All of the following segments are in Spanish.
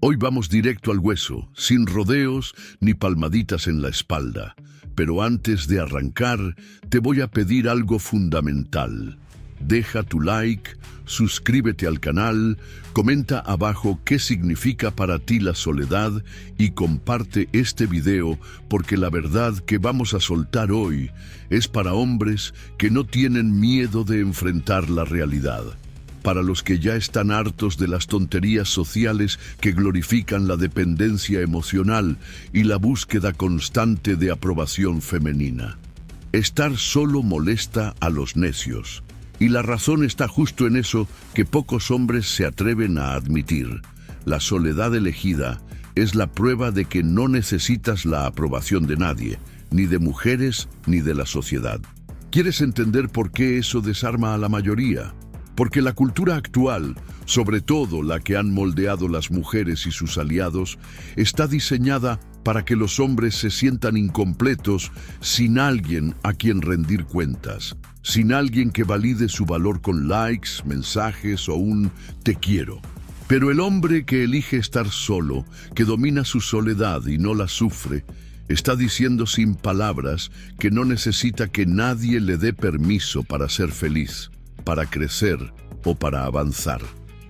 Hoy vamos directo al hueso, sin rodeos ni palmaditas en la espalda. Pero antes de arrancar, te voy a pedir algo fundamental. Deja tu like, suscríbete al canal, comenta abajo qué significa para ti la soledad y comparte este video porque la verdad que vamos a soltar hoy es para hombres que no tienen miedo de enfrentar la realidad. Para los que ya están hartos de las tonterías sociales que glorifican la dependencia emocional y la búsqueda constante de aprobación femenina. Estar solo molesta a los necios. Y la razón está justo en eso que pocos hombres se atreven a admitir. La soledad elegida es la prueba de que no necesitas la aprobación de nadie, ni de mujeres ni de la sociedad. ¿Quieres entender por qué eso desarma a la mayoría? Porque la cultura actual, sobre todo la que han moldeado las mujeres y sus aliados, está diseñada para que los hombres se sientan incompletos sin alguien a quien rendir cuentas, sin alguien que valide su valor con likes, mensajes o un te quiero. Pero el hombre que elige estar solo, que domina su soledad y no la sufre, está diciendo sin palabras que no necesita que nadie le dé permiso para ser feliz, para crecer o para avanzar.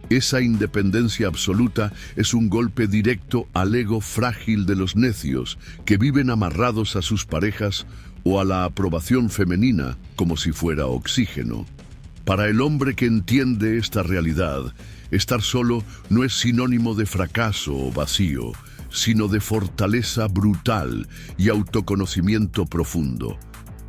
Esa independencia absoluta es un golpe directo al ego frágil de los necios que viven amarrados a sus parejas o a la aprobación femenina como si fuera oxígeno. Para el hombre que entiende esta realidad, estar solo no es sinónimo de fracaso o vacío, sino de fortaleza brutal y autoconocimiento profundo.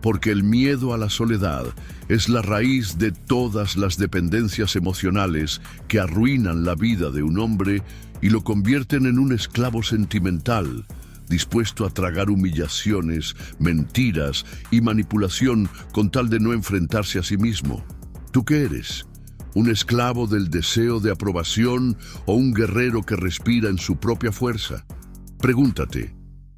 Porque el miedo a la soledad es la raíz de todas las dependencias emocionales que arruinan la vida de un hombre y lo convierten en un esclavo sentimental, dispuesto a tragar humillaciones, mentiras y manipulación con tal de no enfrentarse a sí mismo. ¿Tú qué eres? ¿Un esclavo del deseo de aprobación o un guerrero que respira en su propia fuerza? Pregúntate.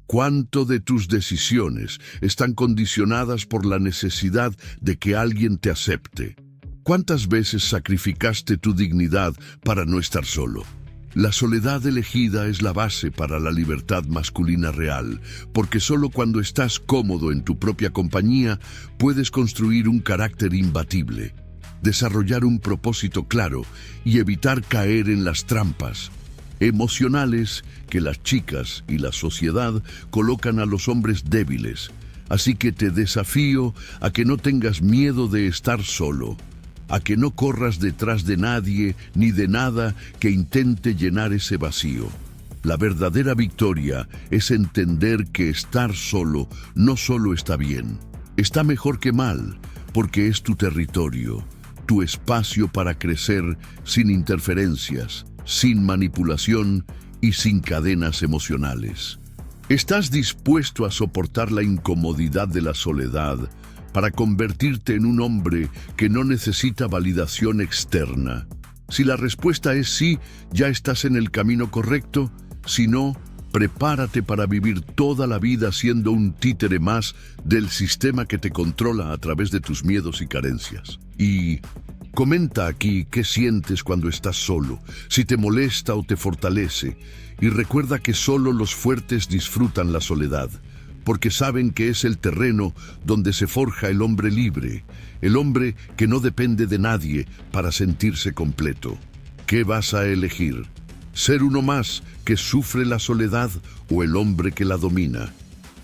¿Cuánto de tus decisiones están condicionadas por la necesidad de que alguien te acepte? ¿Cuántas veces sacrificaste tu dignidad para no estar solo? La soledad elegida es la base para la libertad masculina real, porque solo cuando estás cómodo en tu propia compañía puedes construir un carácter imbatible, desarrollar un propósito claro y evitar caer en las trampas emocionales que las chicas y la sociedad colocan a los hombres débiles. Así que te desafío a que no tengas miedo de estar solo, a que no corras detrás de nadie ni de nada que intente llenar ese vacío. La verdadera victoria es entender que estar solo no solo está bien, está mejor que mal, porque es tu territorio, tu espacio para crecer sin interferencias, sin manipulación y sin cadenas emocionales. ¿Estás dispuesto a soportar la incomodidad de la soledad para convertirte en un hombre que no necesita validación externa? Si la respuesta es sí, ya estás en el camino correcto. Si no, prepárate para vivir toda la vida siendo un títere más del sistema que te controla a través de tus miedos y carencias. Y comenta aquí qué sientes cuando estás solo, si te molesta o te fortalece, y recuerda que solo los fuertes disfrutan la soledad, porque saben que es el terreno donde se forja el hombre libre, el hombre que no depende de nadie para sentirse completo. ¿Qué vas a elegir? ¿Ser uno más que sufre la soledad o el hombre que la domina?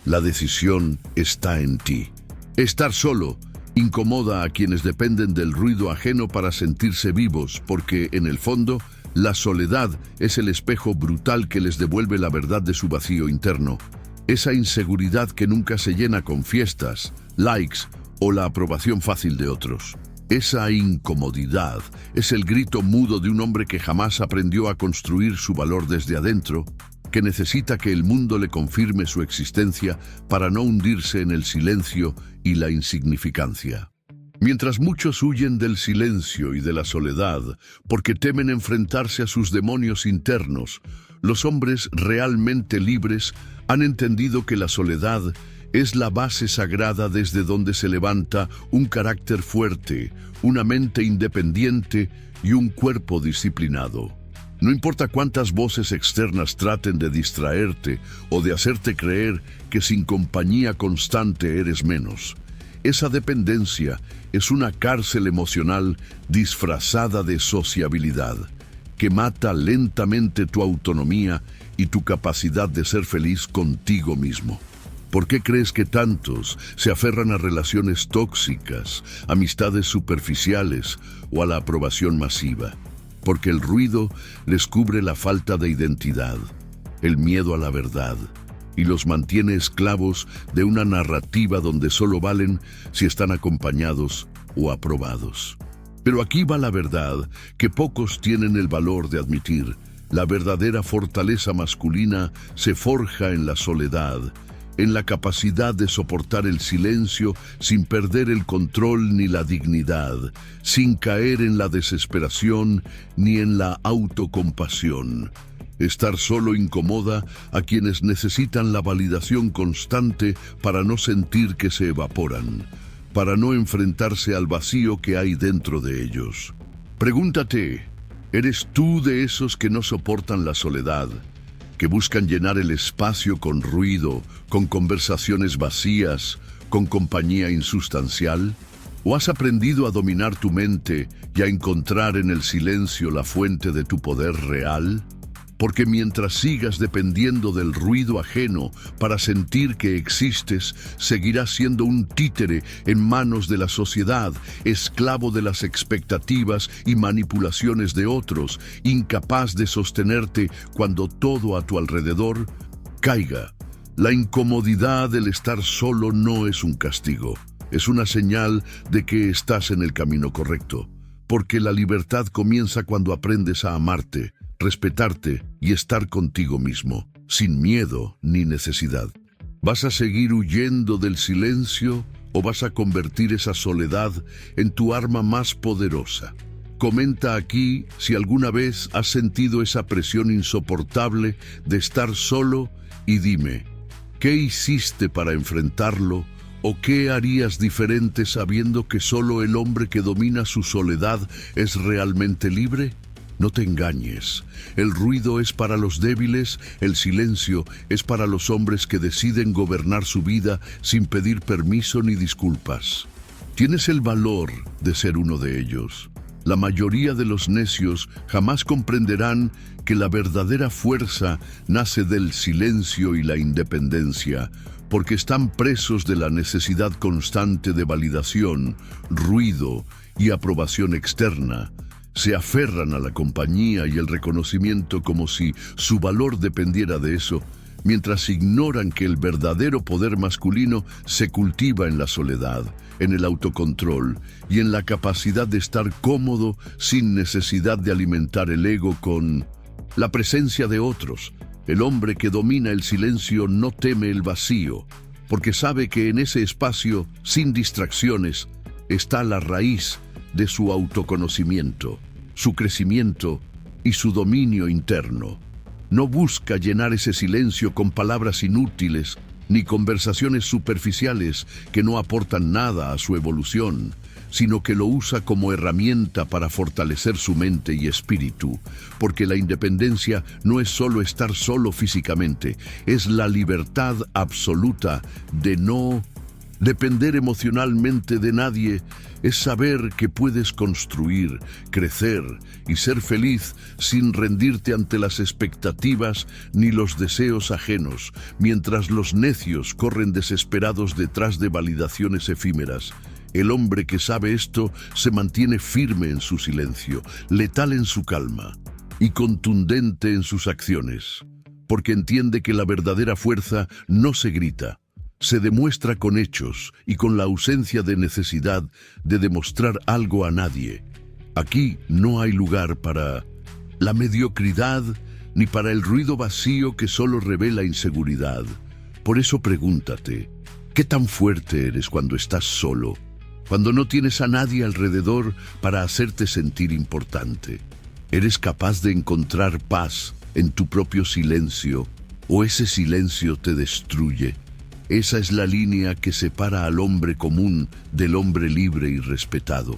La decisión está en ti. Estar solo incomoda a quienes dependen del ruido ajeno para sentirse vivos, porque, en el fondo, la soledad es el espejo brutal que les devuelve la verdad de su vacío interno. Esa inseguridad que nunca se llena con fiestas, likes o la aprobación fácil de otros. Esa incomodidad es el grito mudo de un hombre que jamás aprendió a construir su valor desde adentro, que necesita que el mundo le confirme su existencia para no hundirse en el silencio y la insignificancia. Mientras muchos huyen del silencio y de la soledad porque temen enfrentarse a sus demonios internos, los hombres realmente libres han entendido que la soledad es la base sagrada desde donde se levanta un carácter fuerte, una mente independiente y un cuerpo disciplinado. No importa cuántas voces externas traten de distraerte o de hacerte creer que sin compañía constante eres menos. Esa dependencia es una cárcel emocional disfrazada de sociabilidad, que mata lentamente tu autonomía y tu capacidad de ser feliz contigo mismo. ¿Por qué crees que tantos se aferran a relaciones tóxicas, amistades superficiales o a la aprobación masiva? Porque el ruido les cubre la falta de identidad, el miedo a la verdad, y los mantiene esclavos de una narrativa donde solo valen si están acompañados o aprobados. Pero aquí va la verdad que pocos tienen el valor de admitir. La verdadera fortaleza masculina se forja en la soledad, en la capacidad de soportar el silencio sin perder el control ni la dignidad, sin caer en la desesperación ni en la autocompasión. Estar solo incomoda a quienes necesitan la validación constante para no sentir que se evaporan, para no enfrentarse al vacío que hay dentro de ellos. Pregúntate, ¿eres tú de esos que no soportan la soledad, que buscan llenar el espacio con ruido, con conversaciones vacías, con compañía insustancial? ¿O has aprendido a dominar tu mente y a encontrar en el silencio la fuente de tu poder real? Porque mientras sigas dependiendo del ruido ajeno para sentir que existes, seguirás siendo un títere en manos de la sociedad, esclavo de las expectativas y manipulaciones de otros, incapaz de sostenerte cuando todo a tu alrededor caiga. La incomodidad del estar solo no es un castigo, es una señal de que estás en el camino correcto, porque la libertad comienza cuando aprendes a amarte, respetarte y estar contigo mismo, sin miedo ni necesidad. ¿Vas a seguir huyendo del silencio o vas a convertir esa soledad en tu arma más poderosa? Comenta aquí si alguna vez has sentido esa presión insoportable de estar solo y dime, ¿qué hiciste para enfrentarlo o qué harías diferente sabiendo que solo el hombre que domina su soledad es realmente libre? No te engañes, el ruido es para los débiles, el silencio es para los hombres que deciden gobernar su vida sin pedir permiso ni disculpas. Tienes el valor de ser uno de ellos. La mayoría de los necios jamás comprenderán que la verdadera fuerza nace del silencio y la independencia, porque están presos de la necesidad constante de validación, ruido y aprobación externa. Se aferran a la compañía y el reconocimiento como si su valor dependiera de eso, mientras ignoran que el verdadero poder masculino se cultiva en la soledad, en el autocontrol y en la capacidad de estar cómodo sin necesidad de alimentar el ego con la presencia de otros. El hombre que domina el silencio no teme el vacío, porque sabe que en ese espacio, sin distracciones, está la raíz de su autoconocimiento, su crecimiento y su dominio interno. No busca llenar ese silencio con palabras inútiles ni conversaciones superficiales que no aportan nada a su evolución, sino que lo usa como herramienta para fortalecer su mente y espíritu, porque la independencia no es solo estar solo físicamente, es la libertad absoluta de no depender emocionalmente de nadie, es saber que puedes construir, crecer y ser feliz sin rendirte ante las expectativas ni los deseos ajenos, mientras los necios corren desesperados detrás de validaciones efímeras. El hombre que sabe esto se mantiene firme en su silencio, letal en su calma y contundente en sus acciones, porque entiende que la verdadera fuerza no se grita, se demuestra con hechos y con la ausencia de necesidad de demostrar algo a nadie. Aquí no hay lugar para la mediocridad ni para el ruido vacío que solo revela inseguridad. Por eso pregúntate, ¿qué tan fuerte eres cuando estás solo? Cuando no tienes a nadie alrededor para hacerte sentir importante. ¿Eres capaz de encontrar paz en tu propio silencio o ese silencio te destruye? Esa es la línea que separa al hombre común del hombre libre y respetado.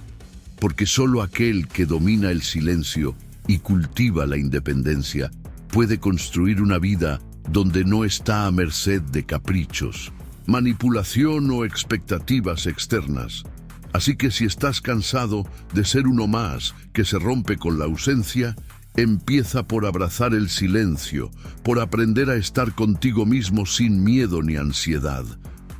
Porque solo aquel que domina el silencio y cultiva la independencia, puede construir una vida donde no está a merced de caprichos, manipulación o expectativas externas. Así que si estás cansado de ser uno más que se rompe con la ausencia, empieza por abrazar el silencio, por aprender a estar contigo mismo sin miedo ni ansiedad.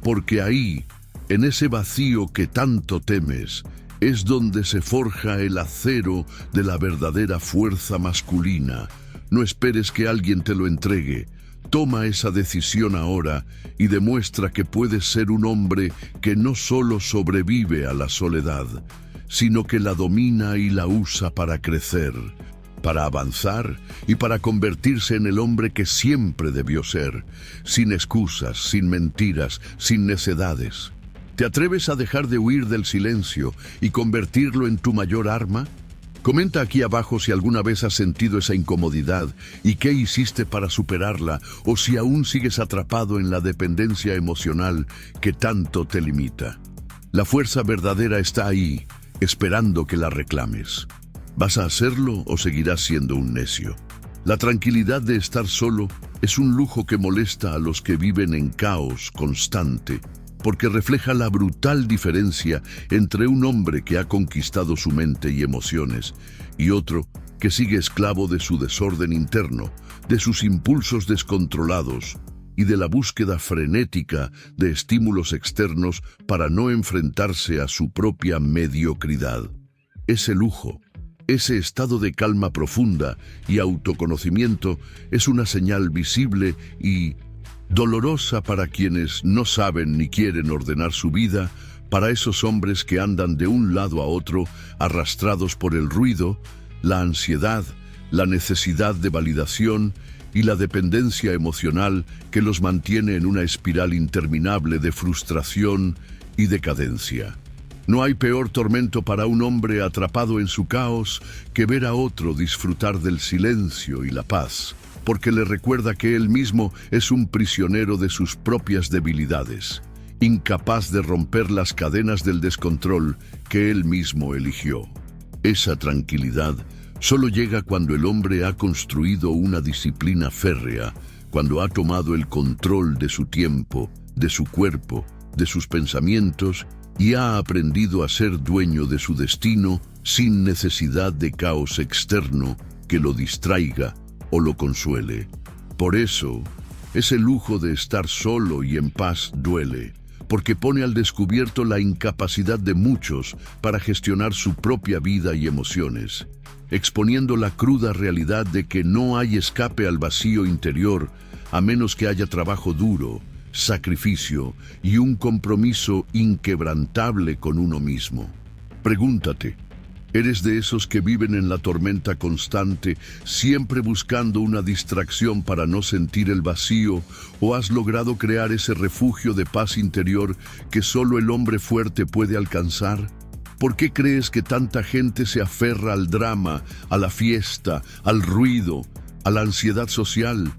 Porque ahí, en ese vacío que tanto temes, es donde se forja el acero de la verdadera fuerza masculina. No esperes que alguien te lo entregue. Toma esa decisión ahora y demuestra que puedes ser un hombre que no solo sobrevive a la soledad, sino que la domina y la usa para crecer, para avanzar y para convertirse en el hombre que siempre debió ser, sin excusas, sin mentiras, sin necedades. ¿Te atreves a dejar de huir del silencio y convertirlo en tu mayor arma? Comenta aquí abajo si alguna vez has sentido esa incomodidad y qué hiciste para superarla, o si aún sigues atrapado en la dependencia emocional que tanto te limita. La fuerza verdadera está ahí, esperando que la reclames. ¿Vas a hacerlo o seguirás siendo un necio? La tranquilidad de estar solo es un lujo que molesta a los que viven en caos constante, porque refleja la brutal diferencia entre un hombre que ha conquistado su mente y emociones y otro que sigue esclavo de su desorden interno, de sus impulsos descontrolados y de la búsqueda frenética de estímulos externos para no enfrentarse a su propia mediocridad. Ese lujo, ese estado de calma profunda y autoconocimiento es una señal visible y dolorosa para quienes no saben ni quieren ordenar su vida, para esos hombres que andan de un lado a otro arrastrados por el ruido, la ansiedad, la necesidad de validación y la dependencia emocional que los mantiene en una espiral interminable de frustración y decadencia. No hay peor tormento para un hombre atrapado en su caos que ver a otro disfrutar del silencio y la paz, porque le recuerda que él mismo es un prisionero de sus propias debilidades, incapaz de romper las cadenas del descontrol que él mismo eligió. Esa tranquilidad solo llega cuando el hombre ha construido una disciplina férrea, cuando ha tomado el control de su tiempo, de su cuerpo, de sus pensamientos y ha aprendido a ser dueño de su destino sin necesidad de caos externo que lo distraiga o lo consuele. Por eso, ese lujo de estar solo y en paz duele, porque pone al descubierto la incapacidad de muchos para gestionar su propia vida y emociones, exponiendo la cruda realidad de que no hay escape al vacío interior a menos que haya trabajo duro, sacrificio y un compromiso inquebrantable con uno mismo. Pregúntate, ¿eres de esos que viven en la tormenta constante, siempre buscando una distracción para no sentir el vacío, o has logrado crear ese refugio de paz interior que solo el hombre fuerte puede alcanzar? ¿Por qué crees que tanta gente se aferra al drama, a la fiesta, al ruido, a la ansiedad social?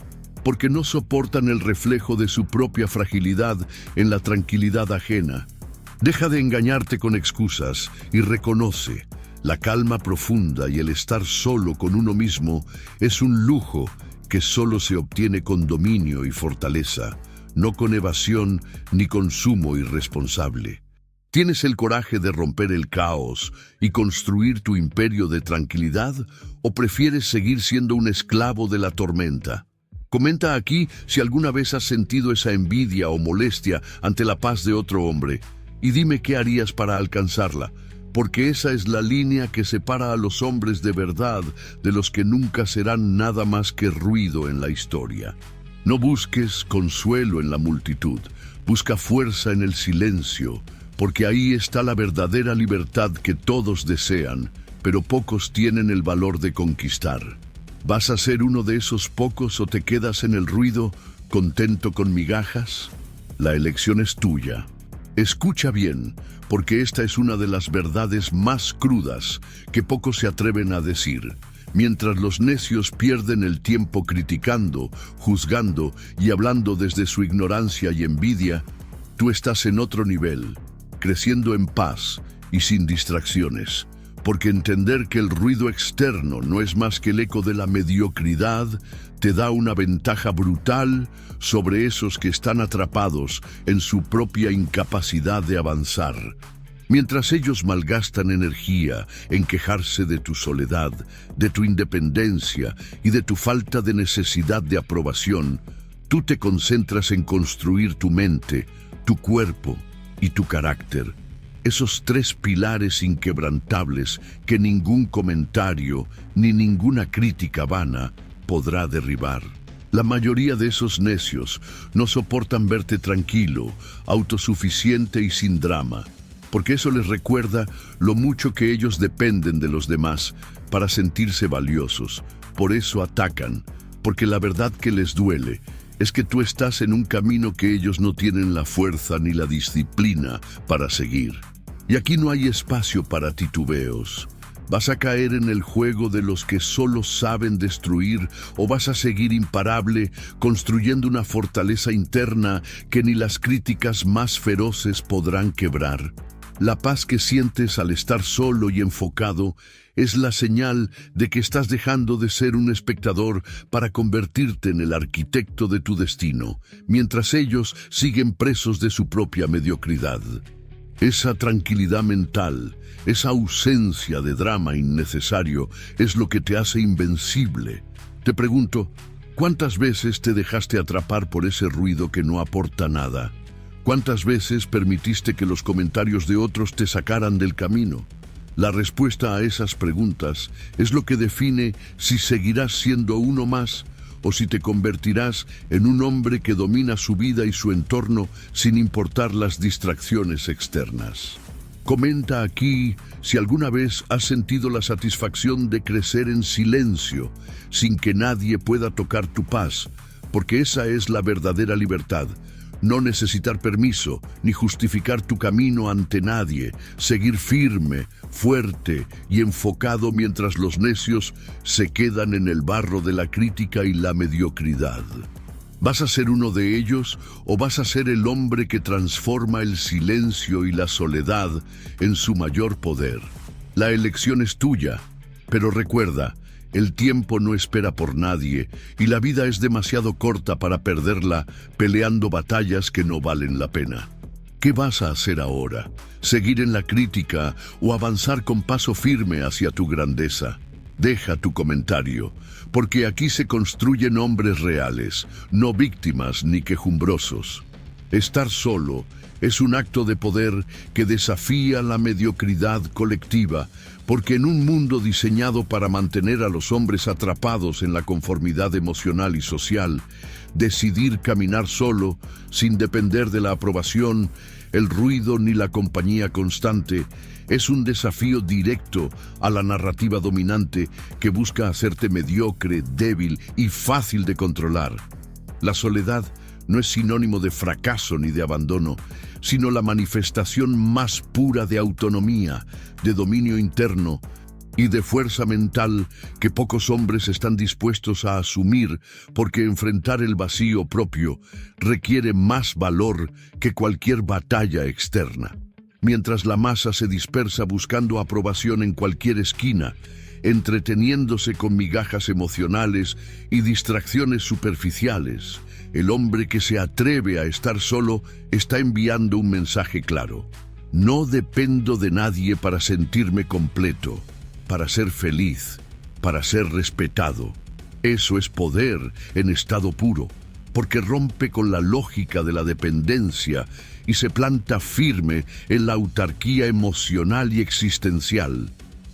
Porque no soportan el reflejo de su propia fragilidad en la tranquilidad ajena. Deja de engañarte con excusas y reconoce: la calma profunda y el estar solo con uno mismo es un lujo que solo se obtiene con dominio y fortaleza, no con evasión ni consumo irresponsable. ¿Tienes el coraje de romper el caos y construir tu imperio de tranquilidad, o prefieres seguir siendo un esclavo de la tormenta? Comenta aquí si alguna vez has sentido esa envidia o molestia ante la paz de otro hombre, y dime qué harías para alcanzarla, porque esa es la línea que separa a los hombres de verdad de los que nunca serán nada más que ruido en la historia. No busques consuelo en la multitud, busca fuerza en el silencio, porque ahí está la verdadera libertad que todos desean, pero pocos tienen el valor de conquistar. ¿Vas a ser uno de esos pocos o te quedas en el ruido, contento con migajas? La elección es tuya. Escucha bien, porque esta es una de las verdades más crudas que pocos se atreven a decir. Mientras los necios pierden el tiempo criticando, juzgando y hablando desde su ignorancia y envidia, tú estás en otro nivel, creciendo en paz y sin distracciones, porque entender que el ruido externo no es más que el eco de la mediocridad te da una ventaja brutal sobre esos que están atrapados en su propia incapacidad de avanzar. Mientras ellos malgastan energía en quejarse de tu soledad, de tu independencia y de tu falta de necesidad de aprobación, tú te concentras en construir tu mente, tu cuerpo y tu carácter. Esos tres pilares inquebrantables que ningún comentario ni ninguna crítica vana podrá derribar. La mayoría de esos necios no soportan verte tranquilo, autosuficiente y sin drama, porque eso les recuerda lo mucho que ellos dependen de los demás para sentirse valiosos. Por eso atacan, porque la verdad que les duele es que tú estás en un camino que ellos no tienen la fuerza ni la disciplina para seguir. Y aquí no hay espacio para titubeos. ¿Vas a caer en el juego de los que solo saben destruir o vas a seguir imparable construyendo una fortaleza interna que ni las críticas más feroces podrán quebrar? La paz que sientes al estar solo y enfocado es la señal de que estás dejando de ser un espectador para convertirte en el arquitecto de tu destino, mientras ellos siguen presos de su propia mediocridad. Esa tranquilidad mental, esa ausencia de drama innecesario es lo que te hace invencible. Te pregunto, ¿cuántas veces te dejaste atrapar por ese ruido que no aporta nada? ¿Cuántas veces permitiste que los comentarios de otros te sacaran del camino? La respuesta a esas preguntas es lo que define si seguirás siendo uno más o si te convertirás en un hombre que domina su vida y su entorno sin importar las distracciones externas. Comenta aquí si alguna vez has sentido la satisfacción de crecer en silencio, sin que nadie pueda tocar tu paz, porque esa es la verdadera libertad. No necesitar permiso, ni justificar tu camino ante nadie, seguir firme, fuerte y enfocado mientras los necios se quedan en el barro de la crítica y la mediocridad. ¿Vas a ser uno de ellos o vas a ser el hombre que transforma el silencio y la soledad en su mayor poder? La elección es tuya, pero recuerda, el tiempo no espera por nadie y la vida es demasiado corta para perderla peleando batallas que no valen la pena. ¿Qué vas a hacer ahora? ¿Seguir en la crítica o avanzar con paso firme hacia tu grandeza? Deja tu comentario, porque aquí se construyen hombres reales, no víctimas ni quejumbrosos. Estar solo es un acto de poder que desafía la mediocridad colectiva, porque en un mundo diseñado para mantener a los hombres atrapados en la conformidad emocional y social, decidir caminar solo, sin depender de la aprobación, el ruido ni la compañía constante, es un desafío directo a la narrativa dominante que busca hacerte mediocre, débil y fácil de controlar. La soledad no es sinónimo de fracaso ni de abandono, sino la manifestación más pura de autonomía, de dominio interno y de fuerza mental que pocos hombres están dispuestos a asumir, porque enfrentar el vacío propio requiere más valor que cualquier batalla externa. Mientras la masa se dispersa buscando aprobación en cualquier esquina, entreteniéndose con migajas emocionales y distracciones superficiales, el hombre que se atreve a estar solo está enviando un mensaje claro. No dependo de nadie para sentirme completo, para ser feliz, para ser respetado. Eso es poder en estado puro, porque rompe con la lógica de la dependencia y se planta firme en la autarquía emocional y existencial.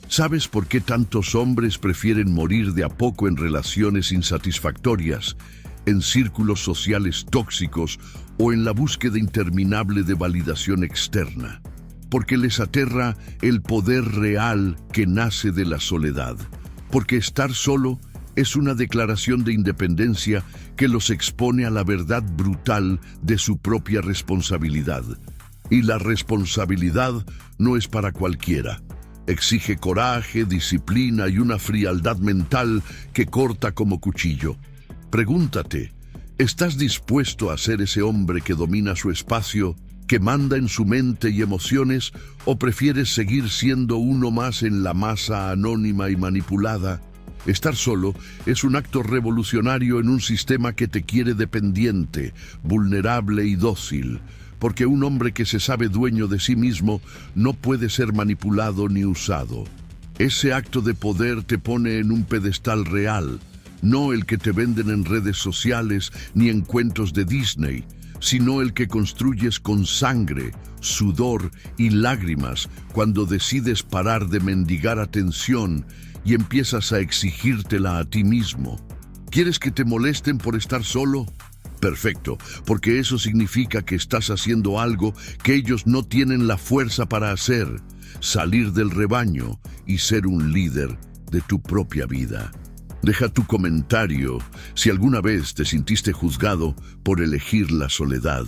¿Sabes por qué tantos hombres prefieren morir de a poco en relaciones insatisfactorias, en círculos sociales tóxicos o en la búsqueda interminable de validación externa? Porque les aterra el poder real que nace de la soledad. Porque estar solo es una declaración de independencia que los expone a la verdad brutal de su propia responsabilidad. Y la responsabilidad no es para cualquiera. Exige coraje, disciplina y una frialdad mental que corta como cuchillo. Pregúntate, ¿estás dispuesto a ser ese hombre que domina su espacio, que manda en su mente y emociones, o prefieres seguir siendo uno más en la masa anónima y manipulada? Estar solo es un acto revolucionario en un sistema que te quiere dependiente, vulnerable y dócil, porque un hombre que se sabe dueño de sí mismo no puede ser manipulado ni usado. Ese acto de poder te pone en un pedestal real, no el que te venden en redes sociales ni en cuentos de Disney, sino el que construyes con sangre, sudor y lágrimas cuando decides parar de mendigar atención y empiezas a exigírtela a ti mismo. ¿Quieres que te molesten por estar solo? Perfecto, porque eso significa que estás haciendo algo que ellos no tienen la fuerza para hacer: salir del rebaño y ser un líder de tu propia vida. Deja tu comentario si alguna vez te sintiste juzgado por elegir la soledad,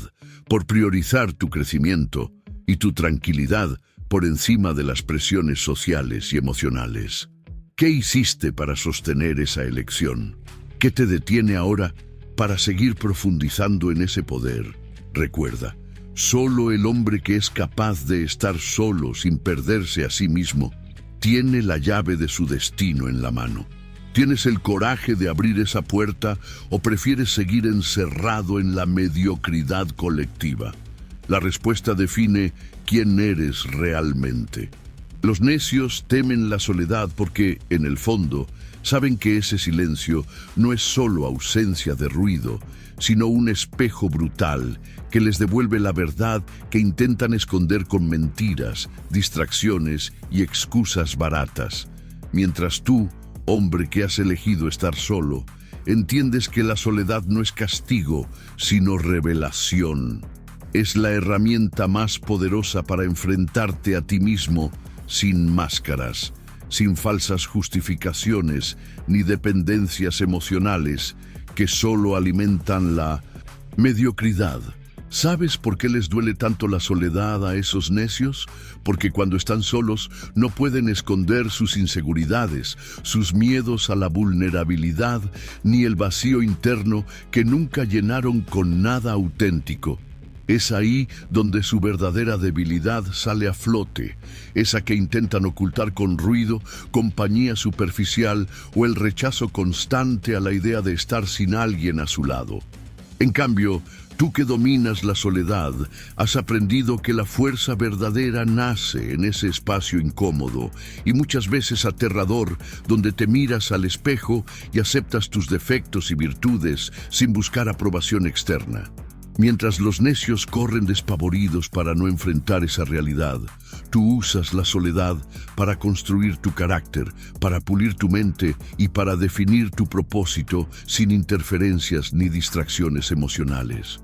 por priorizar tu crecimiento y tu tranquilidad por encima de las presiones sociales y emocionales. ¿Qué hiciste para sostener esa elección? ¿Qué te detiene ahora para seguir profundizando en ese poder? Recuerda, solo el hombre que es capaz de estar solo sin perderse a sí mismo tiene la llave de su destino en la mano. ¿Tienes el coraje de abrir esa puerta o prefieres seguir encerrado en la mediocridad colectiva? La respuesta define quién eres realmente. Los necios temen la soledad porque, en el fondo, saben que ese silencio no es solo ausencia de ruido, sino un espejo brutal que les devuelve la verdad que intentan esconder con mentiras, distracciones y excusas baratas. Mientras tú, hombre que has elegido estar solo, entiendes que la soledad no es castigo, sino revelación. Es la herramienta más poderosa para enfrentarte a ti mismo sin máscaras, sin falsas justificaciones ni dependencias emocionales que solo alimentan la mediocridad. ¿Sabes por qué les duele tanto la soledad a esos necios? Porque cuando están solos no pueden esconder sus inseguridades, sus miedos a la vulnerabilidad, ni el vacío interno que nunca llenaron con nada auténtico. Es ahí donde su verdadera debilidad sale a flote, esa que intentan ocultar con ruido, compañía superficial o el rechazo constante a la idea de estar sin alguien a su lado. En cambio, tú que dominas la soledad, has aprendido que la fuerza verdadera nace en ese espacio incómodo y muchas veces aterrador, donde te miras al espejo y aceptas tus defectos y virtudes sin buscar aprobación externa. Mientras los necios corren despavoridos para no enfrentar esa realidad, tú usas la soledad para construir tu carácter, para pulir tu mente y para definir tu propósito sin interferencias ni distracciones emocionales.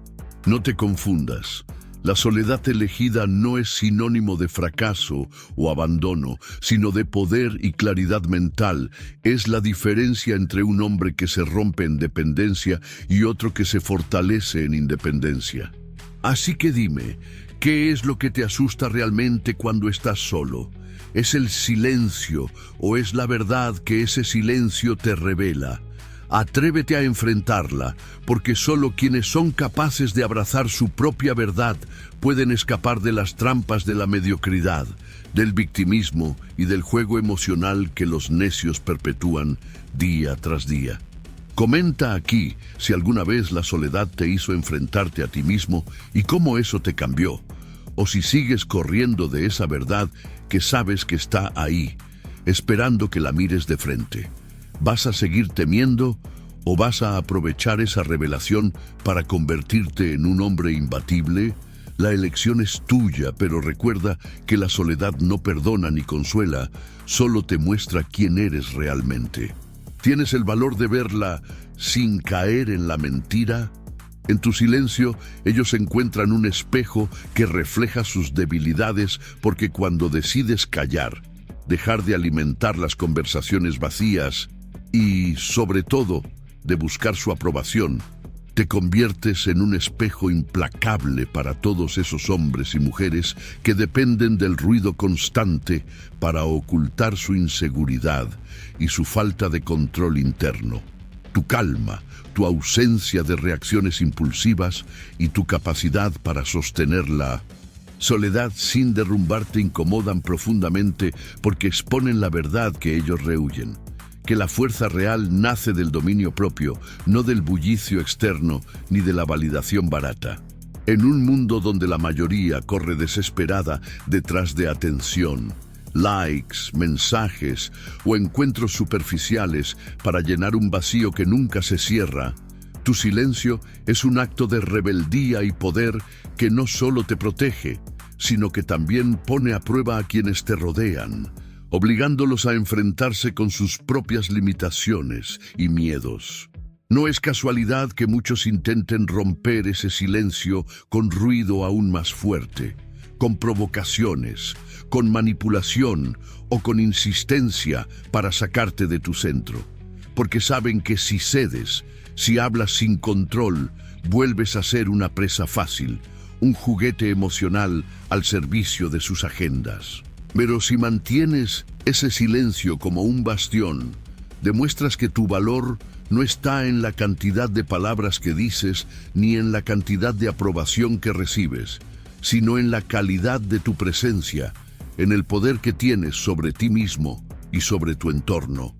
No te confundas. La soledad elegida no es sinónimo de fracaso o abandono, sino de poder y claridad mental. Es la diferencia entre un hombre que se rompe en dependencia y otro que se fortalece en independencia. Así que dime, ¿qué es lo que te asusta realmente cuando estás solo? ¿Es el silencio o es la verdad que ese silencio te revela? Atrévete a enfrentarla, porque solo quienes son capaces de abrazar su propia verdad pueden escapar de las trampas de la mediocridad, del victimismo y del juego emocional que los necios perpetúan día tras día. Comenta aquí si alguna vez la soledad te hizo enfrentarte a ti mismo y cómo eso te cambió, o si sigues corriendo de esa verdad que sabes que está ahí, esperando que la mires de frente. ¿Vas a seguir temiendo o vas a aprovechar esa revelación para convertirte en un hombre imbatible? La elección es tuya, pero recuerda que la soledad no perdona ni consuela, solo te muestra quién eres realmente. ¿Tienes el valor de verla sin caer en la mentira? En tu silencio, ellos encuentran un espejo que refleja sus debilidades, porque cuando decides callar, dejar de alimentar las conversaciones vacías y, sobre todo, de buscar su aprobación, te conviertes en un espejo implacable para todos esos hombres y mujeres que dependen del ruido constante para ocultar su inseguridad y su falta de control interno. tu calma, tu ausencia de reacciones impulsivas y tu capacidad para sostener la soledad sin derrumbarte incomodan profundamente porque exponen la verdad que ellos rehuyen, que la fuerza real nace del dominio propio, no del bullicio externo ni de la validación barata. En un mundo donde la mayoría corre desesperada detrás de atención, likes, mensajes o encuentros superficiales para llenar un vacío que nunca se cierra, tu silencio es un acto de rebeldía y poder que no solo te protege, sino que también pone a prueba a quienes te rodean, obligándolos a enfrentarse con sus propias limitaciones y miedos. No es casualidad que muchos intenten romper ese silencio con ruido aún más fuerte, con provocaciones, con manipulación o con insistencia para sacarte de tu centro, porque saben que si cedes, si hablas sin control, vuelves a ser una presa fácil, un juguete emocional al servicio de sus agendas. Pero si mantienes ese silencio como un bastión, demuestras que tu valor no está en la cantidad de palabras que dices ni en la cantidad de aprobación que recibes, sino en la calidad de tu presencia, en el poder que tienes sobre ti mismo y sobre tu entorno.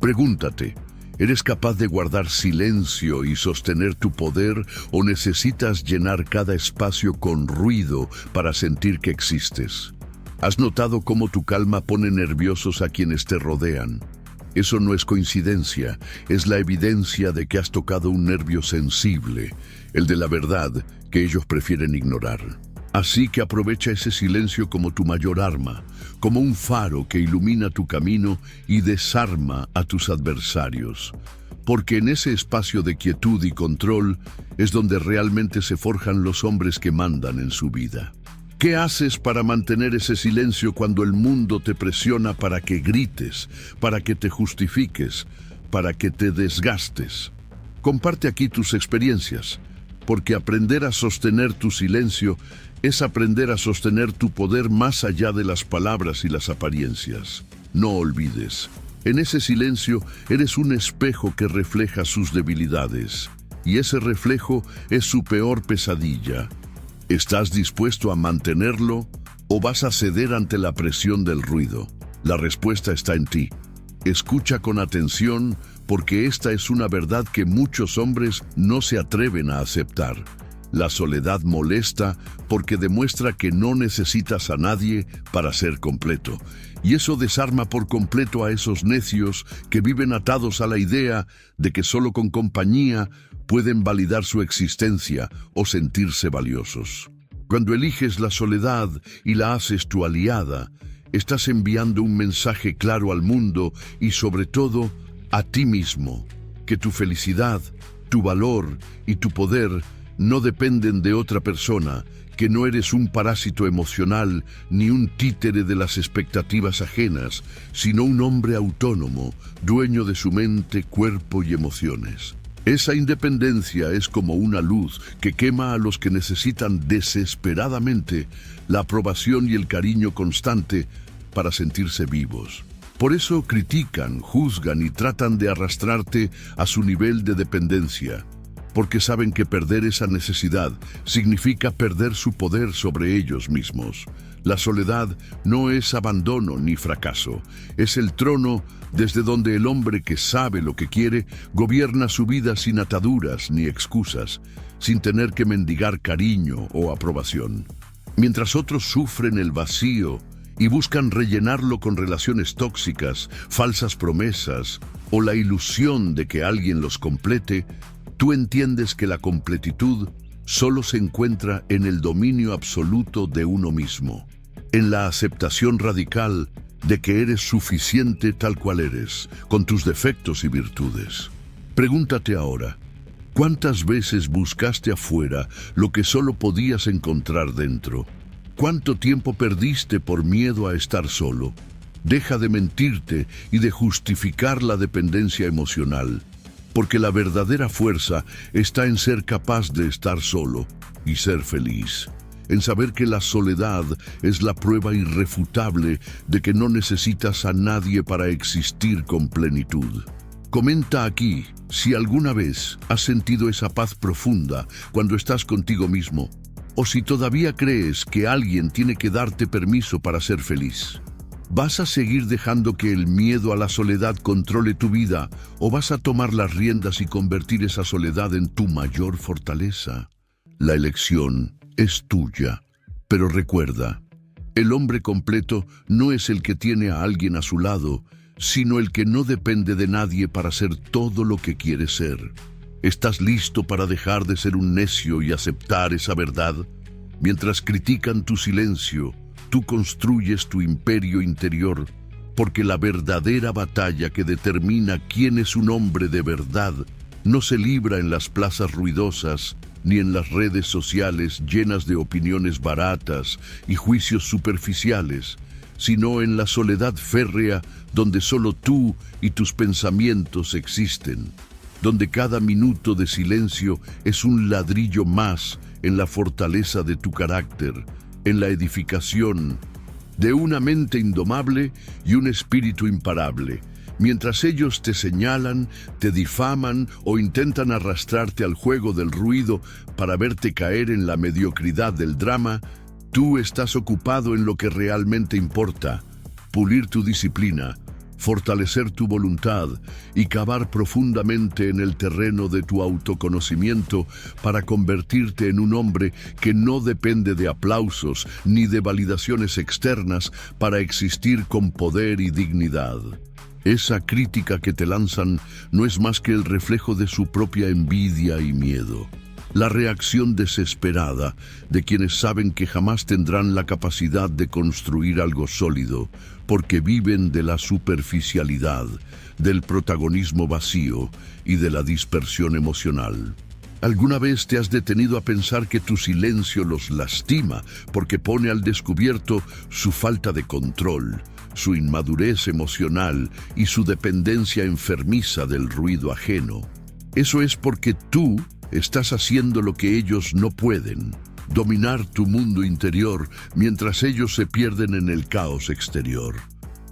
Pregúntate, ¿eres capaz de guardar silencio y sostener tu poder o necesitas llenar cada espacio con ruido para sentir que existes? ¿Has notado cómo tu calma pone nerviosos a quienes te rodean? Eso no es coincidencia, es la evidencia de que has tocado un nervio sensible, el de la verdad que ellos prefieren ignorar. Así que aprovecha ese silencio como tu mayor arma, como un faro que ilumina tu camino y desarma a tus adversarios. Porque en ese espacio de quietud y control es donde realmente se forjan los hombres que mandan en su vida. ¿Qué haces para mantener ese silencio cuando el mundo te presiona para que grites, para que te justifiques, para que te desgastes? Comparte aquí tus experiencias, porque aprender a sostener tu silencio es aprender a sostener tu poder más allá de las palabras y las apariencias. No olvides, en ese silencio eres un espejo que refleja sus debilidades, y ese reflejo es su peor pesadilla. ¿Estás dispuesto a mantenerlo o vas a ceder ante la presión del ruido? La respuesta está en ti. Escucha con atención porque esta es una verdad que muchos hombres no se atreven a aceptar. La soledad molesta porque demuestra que no necesitas a nadie para ser completo. Y eso desarma por completo a esos necios que viven atados a la idea de que solo con compañía pueden validar su existencia o sentirse valiosos. Cuando eliges la soledad y la haces tu aliada, estás enviando un mensaje claro al mundo y sobre todo a ti mismo, que tu felicidad, tu valor y tu poder no dependen de otra persona, que no eres un parásito emocional ni un títere de las expectativas ajenas, sino un hombre autónomo, dueño de su mente, cuerpo y emociones. Esa independencia es como una luz que quema a los que necesitan desesperadamente la aprobación y el cariño constante para sentirse vivos. Por eso critican, juzgan y tratan de arrastrarte a su nivel de dependencia, porque saben que perder esa necesidad significa perder su poder sobre ellos mismos. La soledad no es abandono ni fracaso, es el trono desde donde el hombre que sabe lo que quiere gobierna su vida sin ataduras ni excusas, sin tener que mendigar cariño o aprobación. Mientras otros sufren el vacío y buscan rellenarlo con relaciones tóxicas, falsas promesas o la ilusión de que alguien los complete, tú entiendes que la completitud solo se encuentra en el dominio absoluto de uno mismo, en la aceptación radical de que eres suficiente tal cual eres, con tus defectos y virtudes. Pregúntate ahora, ¿cuántas veces buscaste afuera lo que solo podías encontrar dentro? ¿Cuánto tiempo perdiste por miedo a estar solo? Deja de mentirte y de justificar la dependencia emocional, porque la verdadera fuerza está en ser capaz de estar solo y ser feliz, en saber que la soledad es la prueba irrefutable de que no necesitas a nadie para existir con plenitud. Comenta aquí si alguna vez has sentido esa paz profunda cuando estás contigo mismo, o si todavía crees que alguien tiene que darte permiso para ser feliz. ¿Vas a seguir dejando que el miedo a la soledad controle tu vida o vas a tomar las riendas y convertir esa soledad en tu mayor fortaleza? La elección es tuya, pero recuerda, el hombre completo no es el que tiene a alguien a su lado, sino el que no depende de nadie para ser todo lo que quiere ser. ¿Estás listo para dejar de ser un necio y aceptar esa verdad? Mientras critican tu silencio, tú construyes tu imperio interior, porque la verdadera batalla que determina quién es un hombre de verdad no se libra en las plazas ruidosas ni en las redes sociales llenas de opiniones baratas y juicios superficiales, sino en la soledad férrea donde solo tú y tus pensamientos existen, donde cada minuto de silencio es un ladrillo más en la fortaleza de tu carácter, en la edificación de una mente indomable y un espíritu imparable. Mientras ellos te señalan, te difaman o intentan arrastrarte al juego del ruido para verte caer en la mediocridad del drama, tú estás ocupado en lo que realmente importa: pulir tu disciplina, fortalecer tu voluntad y cavar profundamente en el terreno de tu autoconocimiento para convertirte en un hombre que no depende de aplausos ni de validaciones externas para existir con poder y dignidad. Esa crítica que te lanzan no es más que el reflejo de su propia envidia y miedo. La reacción desesperada de quienes saben que jamás tendrán la capacidad de construir algo sólido, porque viven de la superficialidad, del protagonismo vacío y de la dispersión emocional. ¿Alguna vez te has detenido a pensar que tu silencio los lastima porque pone al descubierto su falta de control, su inmadurez emocional y su dependencia enfermiza del ruido ajeno? Eso es porque tú estás haciendo lo que ellos no pueden: dominar tu mundo interior mientras ellos se pierden en el caos exterior.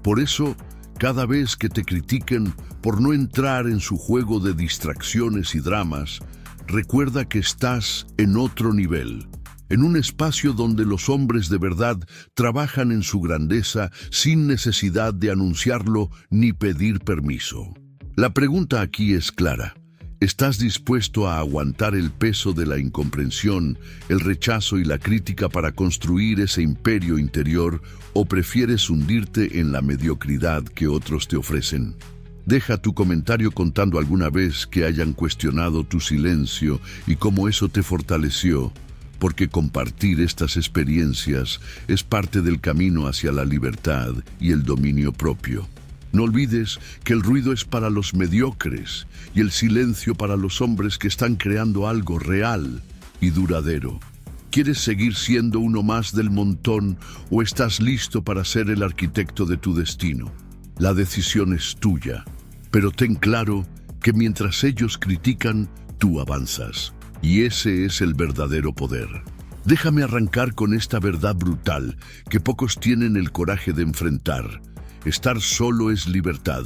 Por eso, cada vez que te critiquen por no entrar en su juego de distracciones y dramas, recuerda que estás en otro nivel, en un espacio donde los hombres de verdad trabajan en su grandeza sin necesidad de anunciarlo ni pedir permiso. La pregunta aquí es clara: ¿estás dispuesto a aguantar el peso de la incomprensión, el rechazo y la crítica para construir ese imperio interior, o prefieres hundirte en la mediocridad que otros te ofrecen? Deja tu comentario contando alguna vez que hayan cuestionado tu silencio y cómo eso te fortaleció, porque compartir estas experiencias es parte del camino hacia la libertad y el dominio propio. No olvides que el ruido es para los mediocres y el silencio para los hombres que están creando algo real y duradero. ¿Quieres seguir siendo uno más del montón o estás listo para ser el arquitecto de tu destino? La decisión es tuya, pero ten claro que mientras ellos critican, tú avanzas. Y ese es el verdadero poder. Déjame arrancar con esta verdad brutal que pocos tienen el coraje de enfrentar. Estar solo es libertad,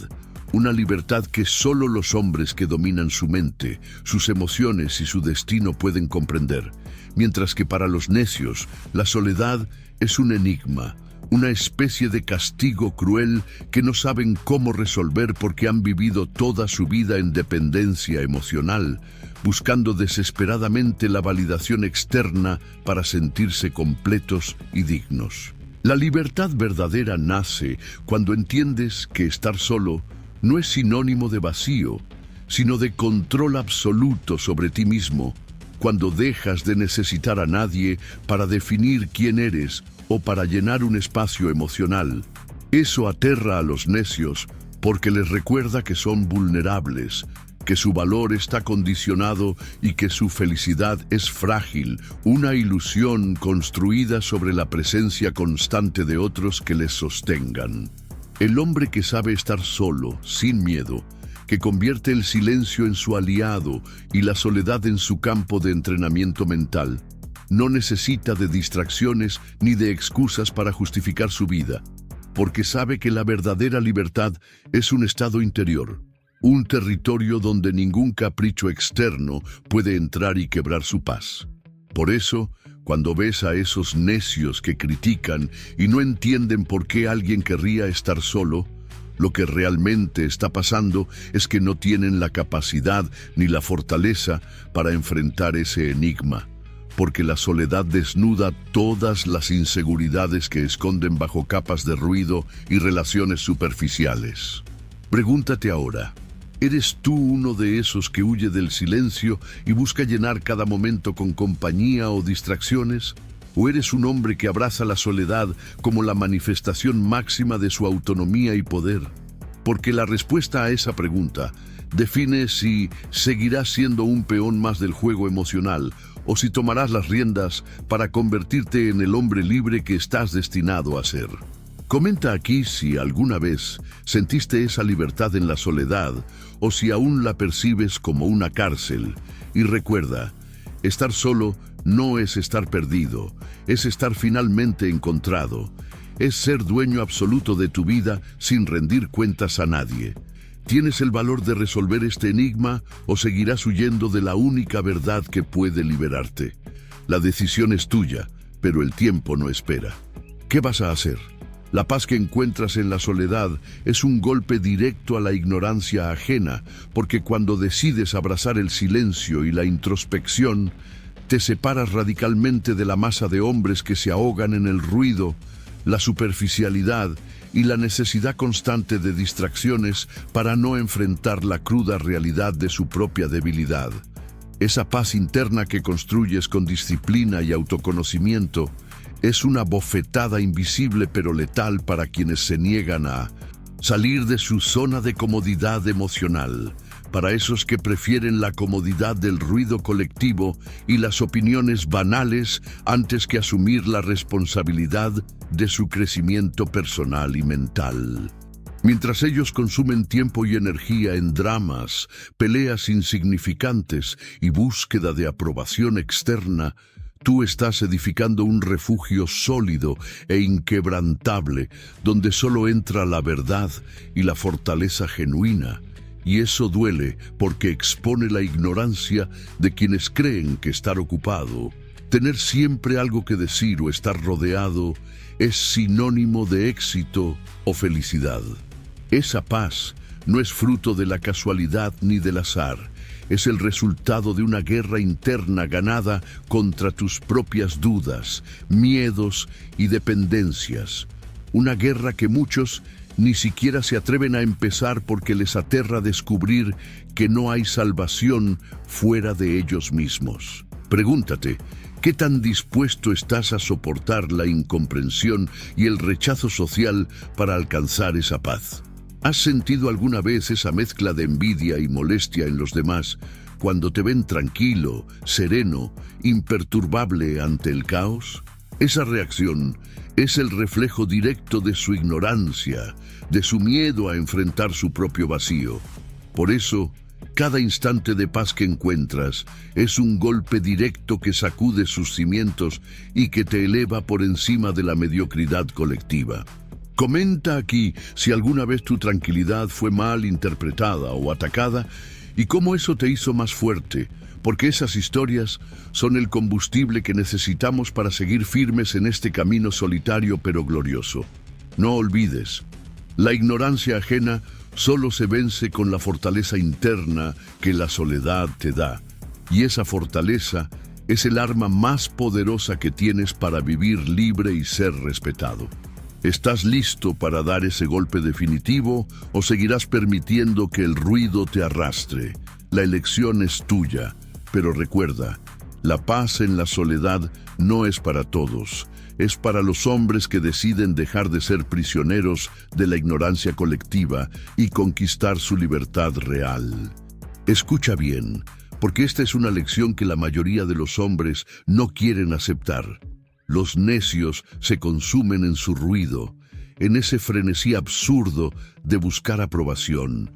una libertad que solo los hombres que dominan su mente, sus emociones y su destino pueden comprender, mientras que para los necios la soledad es un enigma, una especie de castigo cruel que no saben cómo resolver porque han vivido toda su vida en dependencia emocional, buscando desesperadamente la validación externa para sentirse completos y dignos. La libertad verdadera nace cuando entiendes que estar solo no es sinónimo de vacío, sino de control absoluto sobre ti mismo, cuando dejas de necesitar a nadie para definir quién eres o para llenar un espacio emocional. Eso aterra a los necios porque les recuerda que son vulnerables, que su valor está condicionado y que su felicidad es frágil, una ilusión construida sobre la presencia constante de otros que les sostengan. El hombre que sabe estar solo, sin miedo, que convierte el silencio en su aliado y la soledad en su campo de entrenamiento mental, no necesita de distracciones ni de excusas para justificar su vida, porque sabe que la verdadera libertad es un estado interior, un territorio donde ningún capricho externo puede entrar y quebrar su paz. Por eso, cuando ves a esos necios que critican y no entienden por qué alguien querría estar solo, lo que realmente está pasando es que no tienen la capacidad ni la fortaleza para enfrentar ese enigma, porque la soledad desnuda todas las inseguridades que esconden bajo capas de ruido y relaciones superficiales. Pregúntate ahora, ¿eres tú uno de esos que huye del silencio y busca llenar cada momento con compañía o distracciones? ¿O eres un hombre que abraza la soledad como la manifestación máxima de su autonomía y poder? Porque la respuesta a esa pregunta define si seguirás siendo un peón más del juego emocional o si tomarás las riendas para convertirte en el hombre libre que estás destinado a ser. Comenta aquí si alguna vez sentiste esa libertad en la soledad o si aún la percibes como una cárcel. Y recuerda, estar solo no es estar perdido, es estar finalmente encontrado. Es ser dueño absoluto de tu vida sin rendir cuentas a nadie. ¿Tienes el valor de resolver este enigma o seguirás huyendo de la única verdad que puede liberarte? La decisión es tuya, pero el tiempo no espera. ¿Qué vas a hacer? La paz que encuentras en la soledad es un golpe directo a la ignorancia ajena, porque cuando decides abrazar el silencio y la introspección, te separas radicalmente de la masa de hombres que se ahogan en el ruido, la superficialidad y la necesidad constante de distracciones para no enfrentar la cruda realidad de su propia debilidad. Esa paz interna que construyes con disciplina y autoconocimiento es una bofetada invisible pero letal para quienes se niegan a salir de su zona de comodidad emocional, para esos que prefieren la comodidad del ruido colectivo y las opiniones banales antes que asumir la responsabilidad de su crecimiento personal y mental. Mientras ellos consumen tiempo y energía en dramas, peleas insignificantes y búsqueda de aprobación externa, tú estás edificando un refugio sólido e inquebrantable donde solo entra la verdad y la fortaleza genuina. Y eso duele porque expone la ignorancia de quienes creen que estar ocupado, tener siempre algo que decir o estar rodeado es sinónimo de éxito o felicidad. Esa paz no es fruto de la casualidad ni del azar. Es el resultado de una guerra interna ganada contra tus propias dudas, miedos y dependencias. Una guerra que muchos ni siquiera se atreven a empezar porque les aterra descubrir que no hay salvación fuera de ellos mismos. Pregúntate, ¿qué tan dispuesto estás a soportar la incomprensión y el rechazo social para alcanzar esa paz? ¿Has sentido alguna vez esa mezcla de envidia y molestia en los demás cuando te ven tranquilo, sereno, imperturbable ante el caos? Esa reacción es el reflejo directo de su ignorancia, de su miedo a enfrentar su propio vacío. Por eso, cada instante de paz que encuentras es un golpe directo que sacude sus cimientos y que te eleva por encima de la mediocridad colectiva. Comenta aquí si alguna vez tu tranquilidad fue mal interpretada o atacada y cómo eso te hizo más fuerte, porque esas historias son el combustible que necesitamos para seguir firmes en este camino solitario pero glorioso. No olvides, la ignorancia ajena solo se vence con la fortaleza interna que la soledad te da, y esa fortaleza es el arma más poderosa que tienes para vivir libre y ser respetado. ¿Estás listo para dar ese golpe definitivo o seguirás permitiendo que el ruido te arrastre? La elección es tuya, pero recuerda, la paz en la soledad no es para todos. Es para los hombres que deciden dejar de ser prisioneros de la ignorancia colectiva y conquistar su libertad real. Escucha bien, porque esta es una lección que la mayoría de los hombres no quieren aceptar. Los necios se consumen en su ruido, en ese frenesí absurdo de buscar aprobación,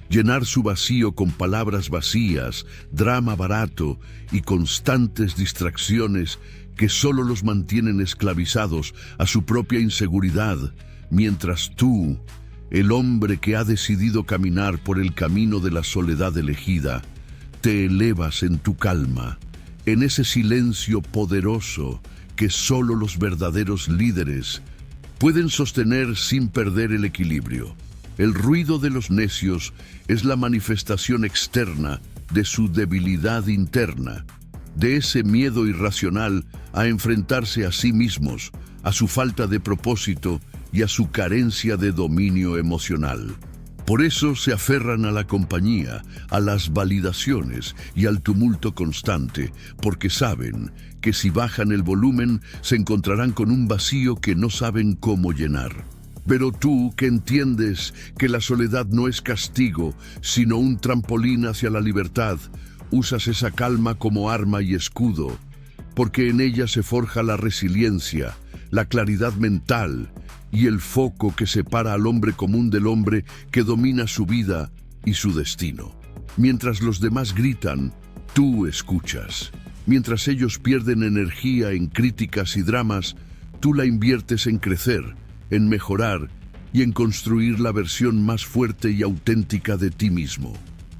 llenar su vacío con palabras vacías, drama barato y constantes distracciones que solo los mantienen esclavizados a su propia inseguridad, mientras tú, el hombre que ha decidido caminar por el camino de la soledad elegida, te elevas en tu calma, en ese silencio poderoso que solo los verdaderos líderes pueden sostener sin perder el equilibrio. El ruido de los necios es la manifestación externa de su debilidad interna, de ese miedo irracional a enfrentarse a sí mismos, a su falta de propósito y a su carencia de dominio emocional. Por eso se aferran a la compañía, a las validaciones y al tumulto constante, porque saben que si bajan el volumen se encontrarán con un vacío que no saben cómo llenar. Pero tú, que entiendes que la soledad no es castigo, sino un trampolín hacia la libertad, usas esa calma como arma y escudo, porque en ella se forja la resiliencia, la claridad mental y el foco que separa al hombre común del hombre que domina su vida y su destino. Mientras los demás gritan, tú escuchas. Mientras ellos pierden energía en críticas y dramas, tú la inviertes en crecer, en mejorar y en construir la versión más fuerte y auténtica de ti mismo.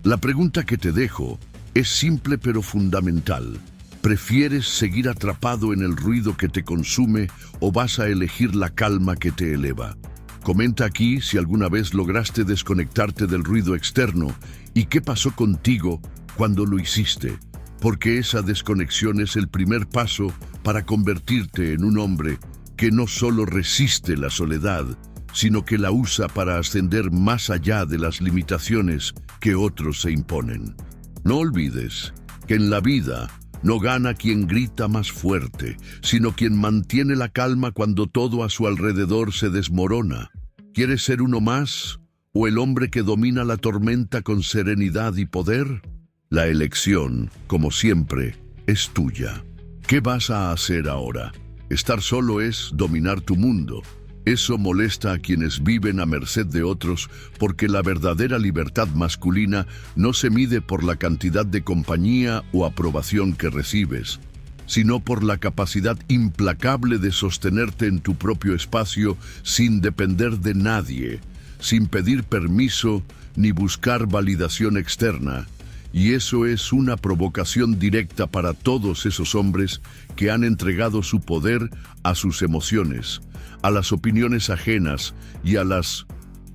La pregunta que te dejo es simple pero fundamental. ¿Prefieres seguir atrapado en el ruido que te consume o vas a elegir la calma que te eleva? Comenta aquí si alguna vez lograste desconectarte del ruido externo y qué pasó contigo cuando lo hiciste, porque esa desconexión es el primer paso para convertirte en un hombre que no solo resiste la soledad, sino que la usa para ascender más allá de las limitaciones que otros se imponen. No olvides que en la vida no gana quien grita más fuerte, sino quien mantiene la calma cuando todo a su alrededor se desmorona. ¿Quieres ser uno más o el hombre que domina la tormenta con serenidad y poder? La elección, como siempre, es tuya. ¿Qué vas a hacer ahora? Estar solo es dominar tu mundo. Eso molesta a quienes viven a merced de otros, porque la verdadera libertad masculina no se mide por la cantidad de compañía o aprobación que recibes, sino por la capacidad implacable de sostenerte en tu propio espacio sin depender de nadie, sin pedir permiso ni buscar validación externa. Y eso es una provocación directa para todos esos hombres que han entregado su poder a sus emociones, a las opiniones ajenas y a las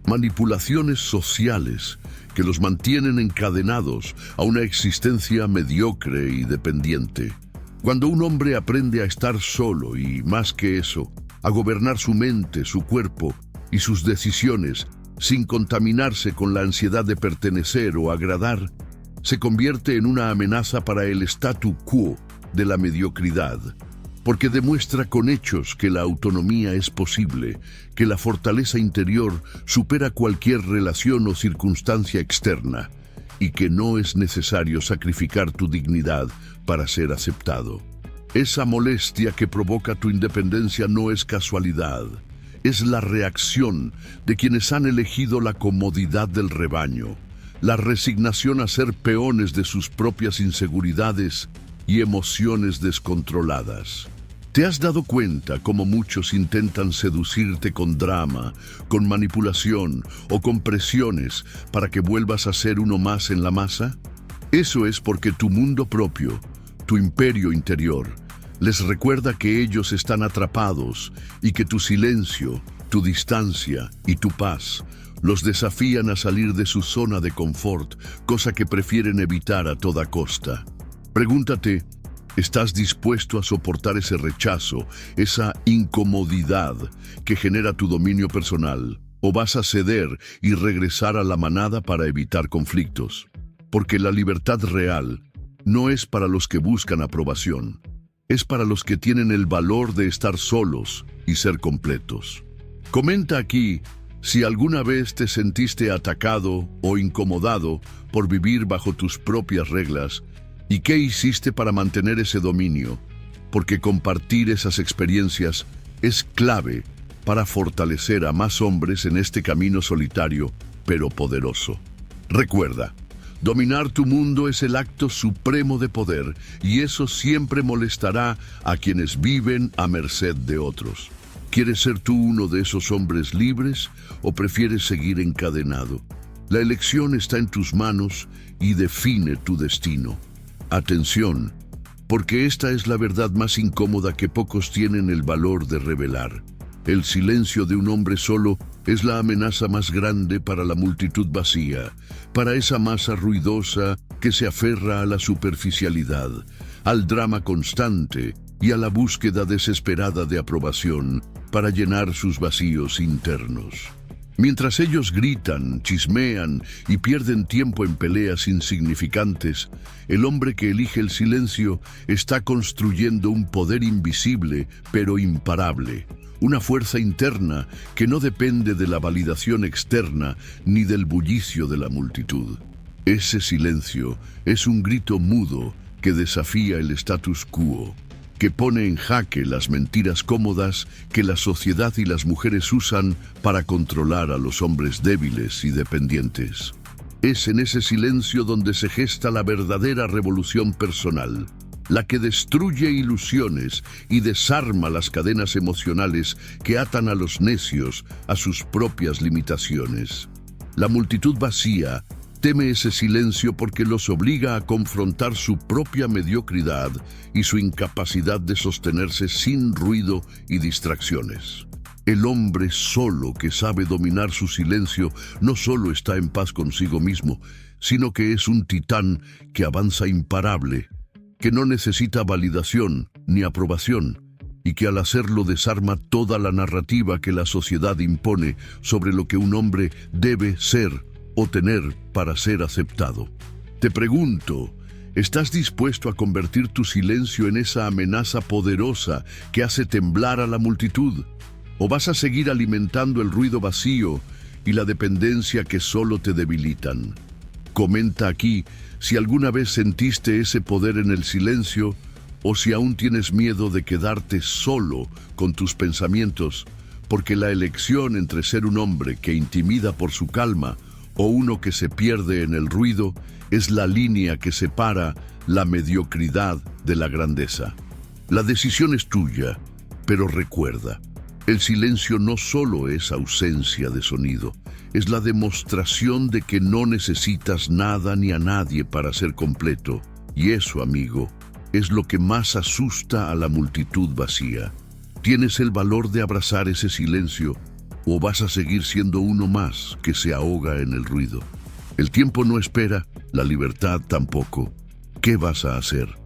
manipulaciones sociales que los mantienen encadenados a una existencia mediocre y dependiente. Cuando un hombre aprende a estar solo y, más que eso, a gobernar su mente, su cuerpo y sus decisiones sin contaminarse con la ansiedad de pertenecer o agradar, se convierte en una amenaza para el statu quo de la mediocridad, porque demuestra con hechos que la autonomía es posible, que la fortaleza interior supera cualquier relación o circunstancia externa, y que no es necesario sacrificar tu dignidad para ser aceptado. Esa molestia que provoca tu independencia no es casualidad, es la reacción de quienes han elegido la comodidad del rebaño, la resignación a ser peones de sus propias inseguridades y emociones descontroladas. ¿Te has dado cuenta cómo muchos intentan seducirte con drama, con manipulación o con presiones para que vuelvas a ser uno más en la masa? Eso es porque tu mundo propio, tu imperio interior, les recuerda que ellos están atrapados y que tu silencio, tu distancia y tu paz los desafían a salir de su zona de confort, cosa que prefieren evitar a toda costa. Pregúntate, ¿estás dispuesto a soportar ese rechazo, esa incomodidad que genera tu dominio personal? ¿O vas a ceder y regresar a la manada para evitar conflictos? Porque la libertad real no es para los que buscan aprobación, es para los que tienen el valor de estar solos y ser completos. Comenta aquí si alguna vez te sentiste atacado o incomodado por vivir bajo tus propias reglas y qué hiciste para mantener ese dominio, porque compartir esas experiencias es clave para fortalecer a más hombres en este camino solitario pero poderoso. Recuerda, dominar tu mundo es el acto supremo de poder y eso siempre molestará a quienes viven a merced de otros. ¿Quieres ser tú uno de esos hombres libres o prefieres seguir encadenado? La elección está en tus manos y define tu destino. Atención, porque esta es la verdad más incómoda que pocos tienen el valor de revelar. El silencio de un hombre solo es la amenaza más grande para la multitud vacía, para esa masa ruidosa que se aferra a la superficialidad, al drama constante y a la búsqueda desesperada de aprobación para llenar sus vacíos internos. Mientras ellos gritan, chismean y pierden tiempo en peleas insignificantes, el hombre que elige el silencio está construyendo un poder invisible pero imparable, una fuerza interna que no depende de la validación externa ni del bullicio de la multitud. Ese silencio es un grito mudo que desafía el status quo, que pone en jaque las mentiras cómodas que la sociedad y las mujeres usan para controlar a los hombres débiles y dependientes. Es en ese silencio donde se gesta la verdadera revolución personal, la que destruye ilusiones y desarma las cadenas emocionales que atan a los necios a sus propias limitaciones. La multitud vacía teme ese silencio porque los obliga a confrontar su propia mediocridad y su incapacidad de sostenerse sin ruido y distracciones. El hombre solo que sabe dominar su silencio no solo está en paz consigo mismo, sino que es un titán que avanza imparable, que no necesita validación ni aprobación, y que al hacerlo desarma toda la narrativa que la sociedad impone sobre lo que un hombre debe ser o tener para ser aceptado. Te pregunto, ¿estás dispuesto a convertir tu silencio en esa amenaza poderosa que hace temblar a la multitud? ¿O vas a seguir alimentando el ruido vacío y la dependencia que solo te debilitan? Comenta aquí si alguna vez sentiste ese poder en el silencio o si aún tienes miedo de quedarte solo con tus pensamientos, porque la elección entre ser un hombre que intimida por su calma o uno que se pierde en el ruido es la línea que separa la mediocridad de la grandeza. La decisión es tuya, pero recuerda, el silencio no solo es ausencia de sonido, es la demostración de que no necesitas nada ni a nadie para ser completo. Y eso, amigo, es lo que más asusta a la multitud vacía. ¿Tienes el valor de abrazar ese silencio o vas a seguir siendo uno más que se ahoga en el ruido? El tiempo no espera, la libertad tampoco. ¿Qué vas a hacer?